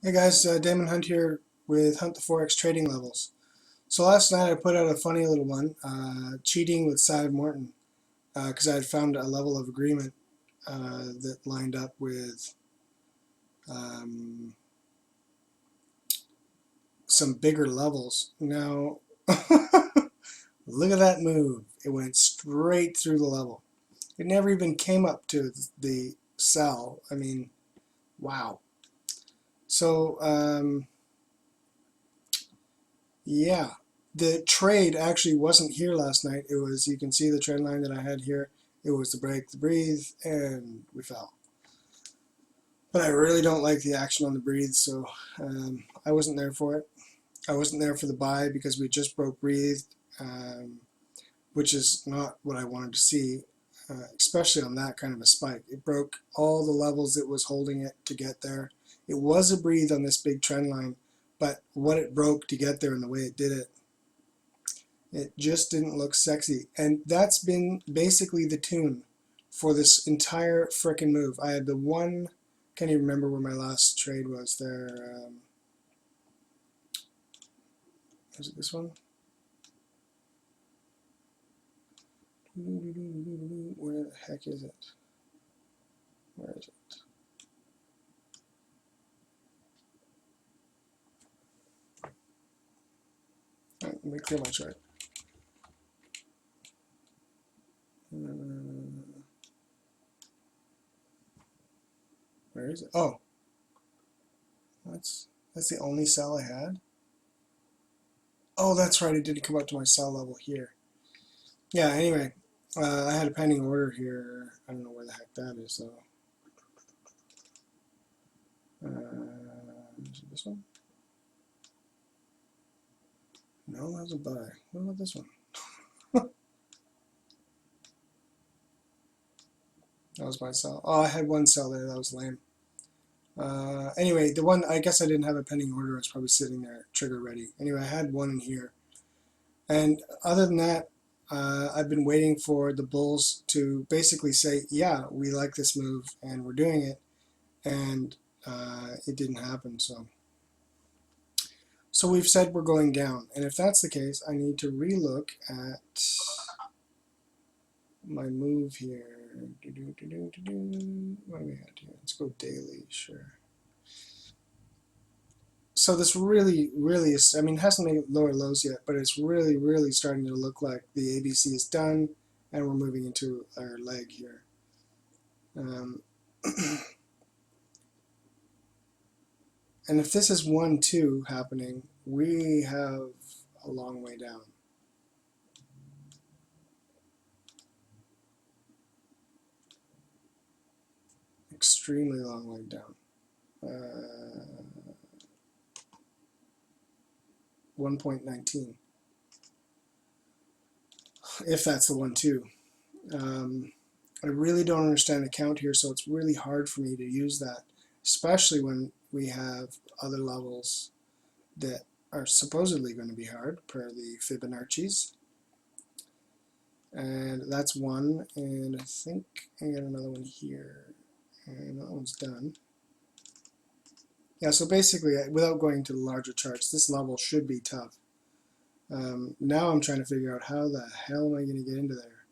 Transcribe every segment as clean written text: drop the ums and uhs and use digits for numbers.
Hey guys, Damon Hunt here with Hunt the Forex Trading Levels. So last night I put out a funny little one, cheating with Cy Morton, because I had found a level of agreement that lined up with um, some bigger levels. Now, look at that move. It went straight through the level. It never even came up to the sell. I mean, wow. So, yeah, the trade actually wasn't here last night. It was, you can see the trend line that I had here. It was the break, the breathe, and we fell. But I really don't like the action on the breathe, so I wasn't there for it. I wasn't there for the buy because we just broke breathe, um, which is not what I wanted to see, especially on that kind of a spike. It broke all the levels it was holding it to get there. It was a breathe on this big trend line, but what it broke to get there and the way it did it, it just didn't look sexy. And that's been basically the tune for this entire frickin' move. I had the one, can't even remember where my last trade was there. Was it this one? Where the heck is it? Where is it? All right, let me clear my chart. Where is it? Oh, that's the only sell I had. Oh, that's right. It didn't come up to my sell level here. Yeah. Anyway, I had a pending order here. I don't know where the heck that is though. Is it this one? No, that was a buy. What about this one? That was my sell. Oh, I had one sell there. That was lame. Anyway, the one, I guess I didn't have a pending order. It's probably sitting there, trigger ready. Anyway, I had one in here. And other than that, I've been waiting for the bulls to basically say, yeah, we like this move and we're doing it. And it didn't happen. So we've said we're going down. And if that's the case, I need to relook at my move here. What do we have here? Let's go daily, sure. So this really is, I mean, it hasn't made lower lows yet, but it's really starting to look like the ABC is done and we're moving into our leg here. Um, and if this is 1-2 happening, we have a long way down. Extremely long way down. 1.19, if that's the 1-2. I really don't understand the count here, so it's really hard for me to use that, especially when we have other levels that are supposedly going to be hard per the Fibonacci's. And that's one, and I think I got another one here, and that one's done. Yeah, so basically, without going to the larger charts, this level should be tough. Now I'm trying to figure out how the hell am I going to get into there.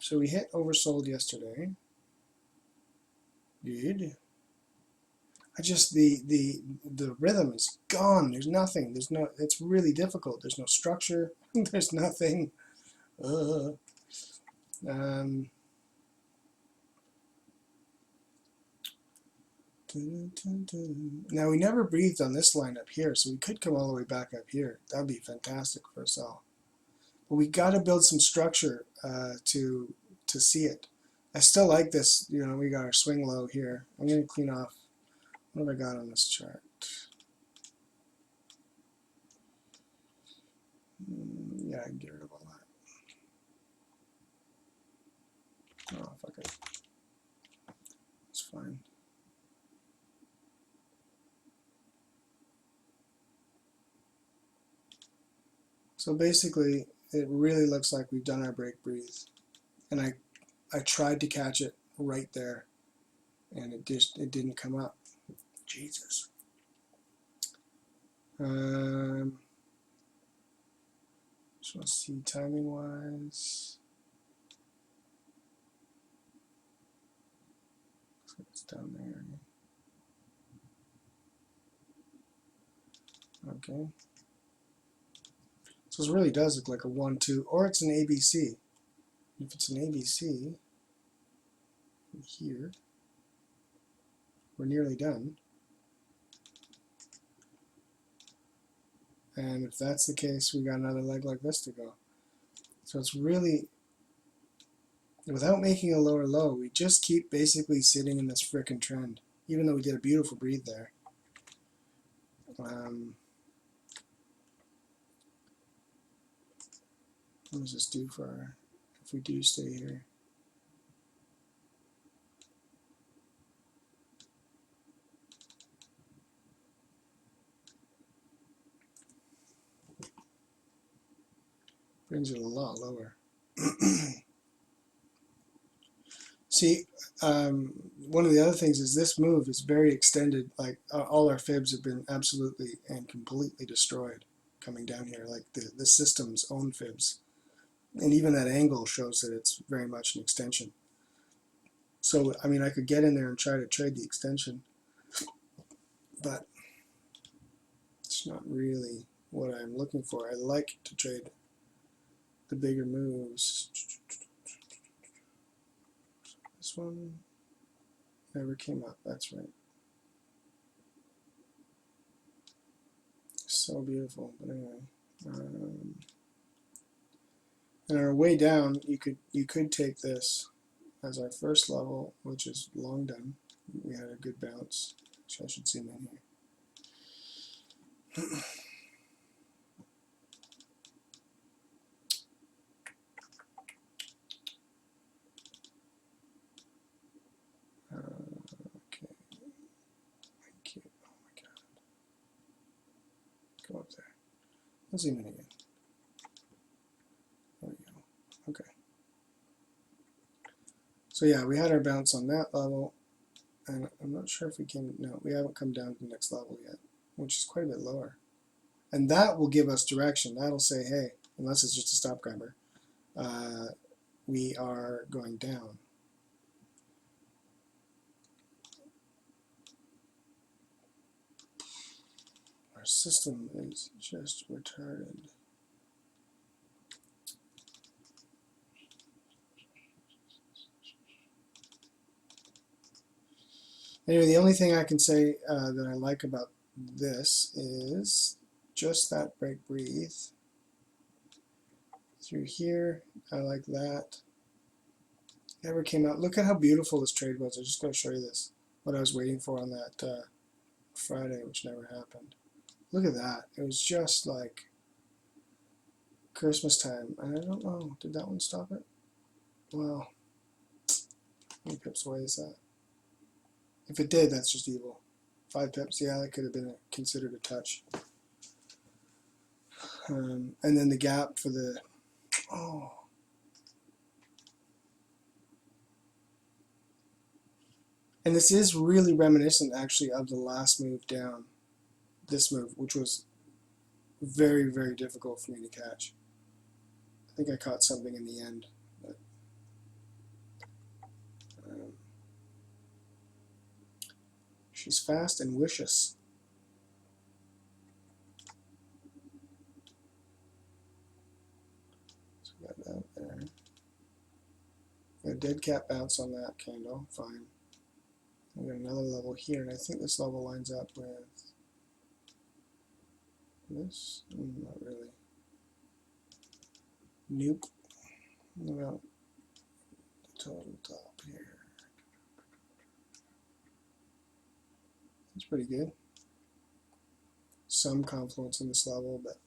So we hit oversold yesterday. Good. I just the rhythm is gone. There's nothing. There's no. It's really difficult. There's no structure. There's nothing. Uh, um, Now we never breathed on this line up here, so we could come all the way back up here. That'd be fantastic for us all. But we got to build some structure to see it. I still like this. You know, we got our swing low here. I'm going to clean off. What have I got on this chart? Yeah, I can get rid of all that. Oh, fuck it. It's fine. So basically, it really looks like we've done our break breathe. and I tried to catch it right there, and it didn't come up. Jesus. Just want to see timing wise. So it's down there. Okay. So it really does look like a 1-2, or it's an ABC. If it's an ABC, here, we're nearly done. And if that's the case, we got another leg like this to go. So it's really, without making a lower low, we just keep basically sitting in this frickin' trend, even though we did a beautiful breathe there. What does this do for, if we do stay here? Brings it a lot lower. See, one of the other things is this move is very extended. Like all our fibs have been absolutely and completely destroyed coming down here, like the system's own fibs. And even that angle shows that it's very much an extension. So, I mean, I could get in there and try to trade the extension, but it's not really what I'm looking for. I like to trade the bigger moves. This one never came up, that's right. So beautiful, but anyway. And our way down, you could take this as our first level, which is long done. We had a good bounce, which I should zoom in here. Okay, thank you. Oh my god. Go up there. Let's zoom in again. There we go. Okay. So yeah, we had our bounce on that level, and I'm not sure if we came, no, we haven't come down to the next level yet, which is quite a bit lower. And that will give us direction. That'll say, hey, unless it's just a stop grabber, we are going down. Our system is just retarded. Anyway, the only thing I can say that I like about this is just that break breathe. Through here, I like that. Never came out. Look at how beautiful this trade was. I just got to show you this. What I was waiting for on that Friday, which never happened. Look at that. It was just like Christmas time. And I don't know, did that one stop it? Well, how many pips away is that? If it did, that's just evil. 5 pips, yeah, that could have been considered a touch. And then the gap for the, oh. And this is really reminiscent actually of the last move down, this move, which was very, very difficult for me to catch. I think I caught something in the end. But, she's fast and vicious. So we got that there. We got a dead cat bounce on that candle, fine. We got another level here, and I think this level lines up with this. Not really. Nope. What about the total top here? It's pretty good. Some confluence in this level, but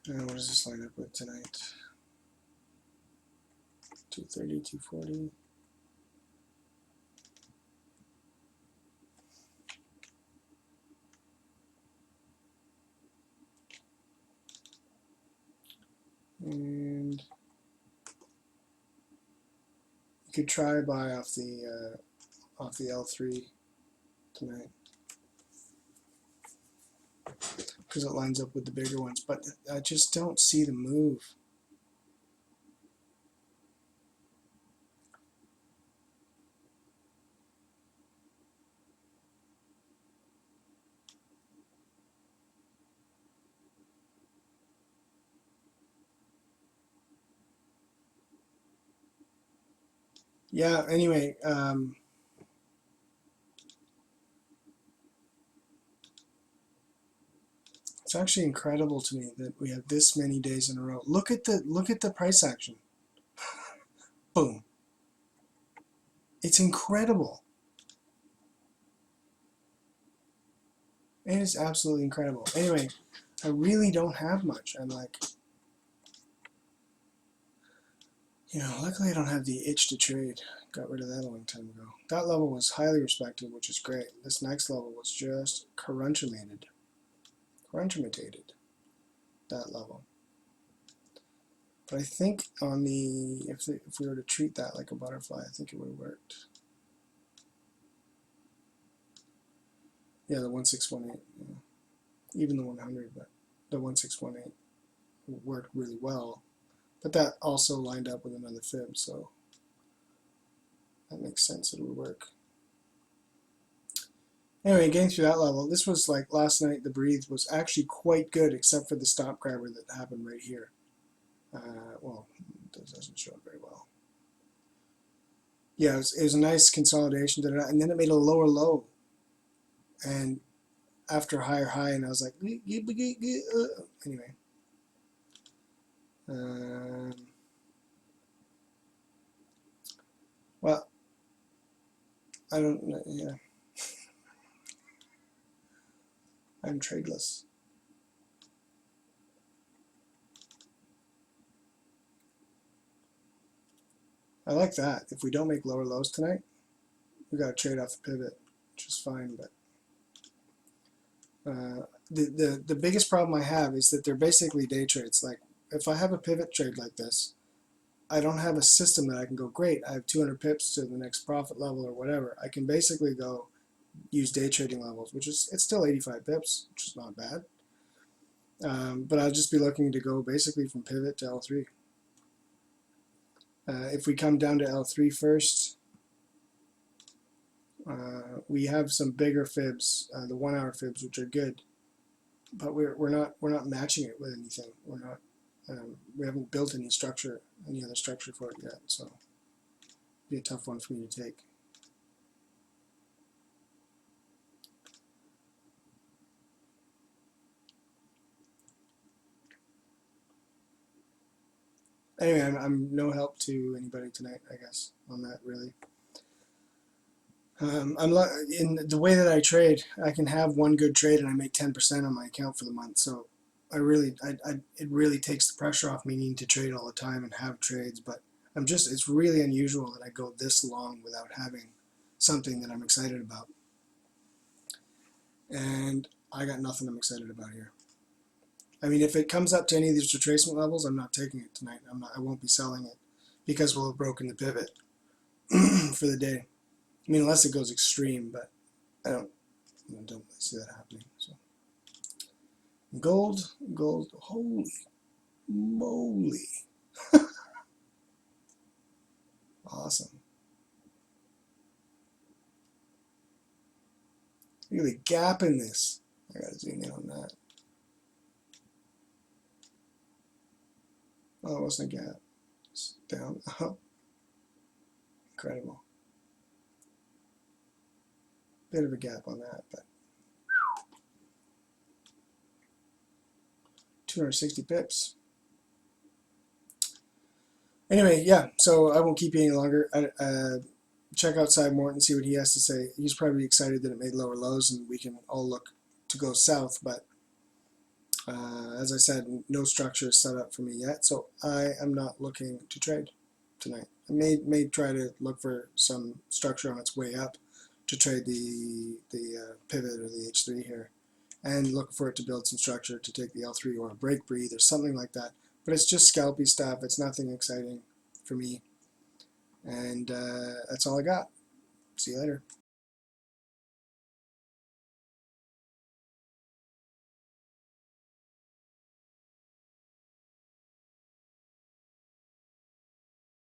what does this line up with tonight? 230, 240. And could try buy off the L3 tonight because it lines up with the bigger ones, but I just don't see the move. Yeah, anyway, it's actually incredible to me that we have this many days in a row. Look at the price action. Boom. It's incredible. It is absolutely incredible. Anyway, I really don't have much. I'm like, luckily I don't have the itch to trade. Got rid of that a long time ago. That level was highly respected, which is great. This next level was just crunchimated. Crunchimated, that level. But I think on the, if we were to treat that like a butterfly, I think it would have worked. Yeah, the 1618, even the 100, but the 1618 worked really well. But that also lined up with another fib, so that makes sense that it would work. Anyway, getting through that level, this was like last night, the breathe was actually quite good, except for the stop grabber that happened right here. Well, it doesn't show it very well. Yeah, it was a nice consolidation, and then it made a lower low. And after a higher high, and I was like, anyway. Well, I don't know, yeah. I'm tradeless. I like that. If we don't make lower lows tonight, we got to trade off the pivot, which is fine. But the biggest problem I have is that they're basically day trades. Like if I have a pivot trade like this, I don't have a system that I can go, great, I have 200 pips to the next profit level or whatever. I can basically go use day trading levels, which is, it's still 85 pips, which is not bad. But I'll just be looking to go basically from pivot to L3. If we come down to L3 first, we have some bigger fibs, the 1 hour fibs, which are good, but we're not matching it with anything. We're not, we haven't built any other structure for it yet, so it'll be a tough one for me to take. Anyway, I'm no help to anybody tonight, I guess, on that really. I'm in the way that I trade, I can have one good trade and I make 10% on my account for the month. So it really takes the pressure off me needing to trade all the time and have trades. But it's really unusual that I go this long without having something that I'm excited about. And I got nothing I'm excited about here. I mean, if it comes up to any of these retracement levels, I'm not taking it tonight. I won't be selling it because we'll have broken the pivot for the day. I mean, unless it goes extreme, but I don't see that happening. So gold, holy moly. Awesome. Look at the gap in this. I gotta zoom in on that. Oh, it wasn't a gap. It's down. Oh, incredible. Bit of a gap on that, but 260 pips. Anyway, yeah, so I won't keep you any longer. Check out Cy Morton, see what he has to say. He's probably excited that it made lower lows and we can all look to go south, but as I said, no structure is set up for me yet, so I am not looking to trade tonight. I may try to look for some structure on its way up to trade the pivot or the H3 here, and look for it to build some structure to take the L3 or a break breathe or something like that. But it's just scalpy stuff. It's nothing exciting for me, And that's all I got. See you later.